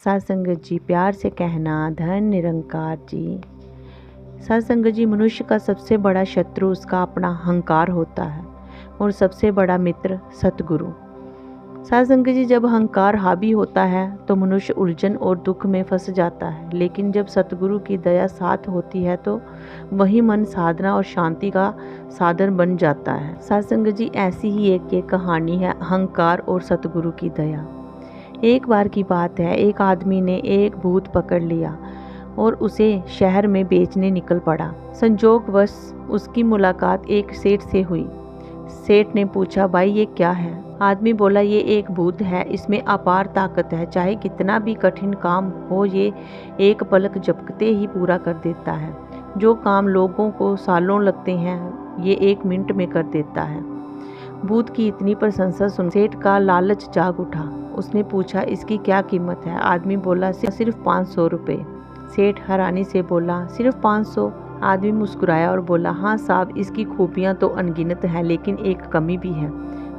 सत्संगत जी, प्यार से कहना धन निरंकार जी। सत्संगत जी, मनुष्य का सबसे बड़ा शत्रु उसका अपना अहंकार होता है और सबसे बड़ा मित्र सतगुरु। सत्संगत जी, जब अहंकार हावी होता है तो मनुष्य उलझन और दुख में फंस जाता है, लेकिन जब सतगुरु की दया साथ होती है तो वही मन साधना और शांति का साधन बन जाता है। सत्संगत जी, ऐसी ही एक कहानी है अहंकार और सतगुरु की दया। एक बार की बात है, एक आदमी ने एक भूत पकड़ लिया और उसे शहर में बेचने निकल पड़ा। संजोगवश उसकी मुलाकात एक सेठ से हुई। सेठ ने पूछा, भाई ये क्या है? आदमी बोला, ये एक भूत है, इसमें अपार ताकत है, चाहे कितना भी कठिन काम हो ये एक पलक झपकते ही पूरा कर देता है। जो काम लोगों को सालों लगते हैं ये 1 मिनट में कर देता है। भूत की इतनी प्रशंसा सुन सेठ का लालच जाग उठा। उसने पूछा, इसकी क्या कीमत है? आदमी बोला, सिर्फ 500 रुपये। सेठ हैरानी से बोला, सिर्फ 500? आदमी मुस्कुराया और बोला, हाँ साहब, इसकी खूबियाँ तो अनगिनत हैं, लेकिन एक कमी भी है।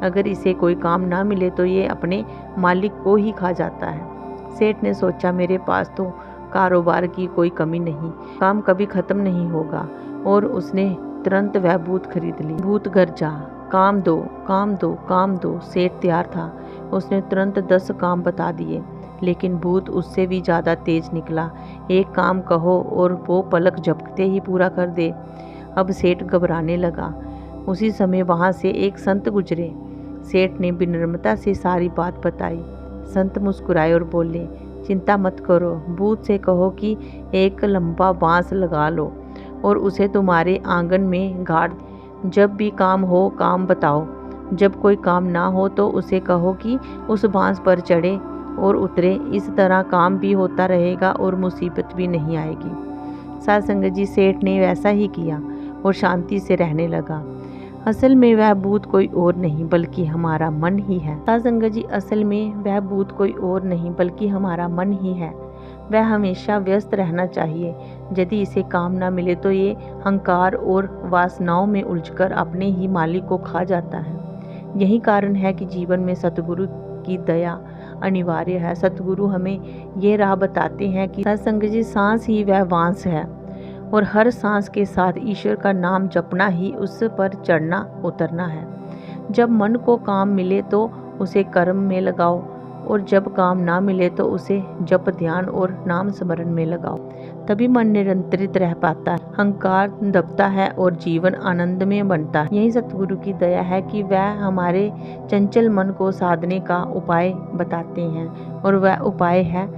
अगर इसे कोई काम ना मिले तो ये अपने मालिक को ही खा जाता है। सेठ ने सोचा, मेरे पास तो कारोबार की कोई कमी नहीं, काम कभी खत्म नहीं होगा, और उसने तुरंत वह भूत खरीद ली। भूत घर जा, काम दो, काम दो, काम दो। सेठ तैयार था, उसने तुरंत 10 काम बता दिए, लेकिन भूत उससे भी ज़्यादा तेज निकला। एक काम कहो और वो पलक झपकते ही पूरा कर दे। अब सेठ घबराने लगा। उसी समय वहाँ से एक संत गुजरे। सेठ ने विनम्रता से सारी बात बताई। संत मुस्कुराए और बोले, चिंता मत करो, भूत से कहो कि एक लंबा बांस लगा लो और उसे तुम्हारे आंगन में गाड़। जब भी काम हो काम बताओ। जब कोई काम ना हो तो उसे कहो कि उस बांस पर चढ़े और उतरे। इस तरह काम भी होता रहेगा और मुसीबत भी नहीं आएगी। सत्संगत जी, सेठ ने वैसा ही किया और शांति से रहने लगा। असल में वह भूत कोई और नहीं बल्कि हमारा मन ही है। सत्संगत जी, असल में वह भूत कोई और नहीं बल्कि हमारा मन ही है। वह हमेशा व्यस्त रहना चाहिए। यदि इसे काम ना मिले तो ये अहंकार और वासनाओं में उलझकर अपने ही मालिक को खा जाता है। यही कारण है कि जीवन में सतगुरु की दया अनिवार्य है। सतगुरु हमें ये राह बताते हैं कि सत्संगत जी, सांस ही वह बांस है और हर सांस के साथ ईश्वर का नाम जपना ही उस पर चढ़ना उतरना है। जब मन को काम मिले तो उसे कर्म में लगाओ, और जब काम ना मिले तो उसे जप, ध्यान और नाम स्मरण में लगाओ। तभी मन निरंतरित रह पाता है, अहंकार दबता है और जीवन आनंद में बनता है। यही सतगुरु की दया है कि वह हमारे चंचल मन को साधने का उपाय बताते हैं, और वह उपाय है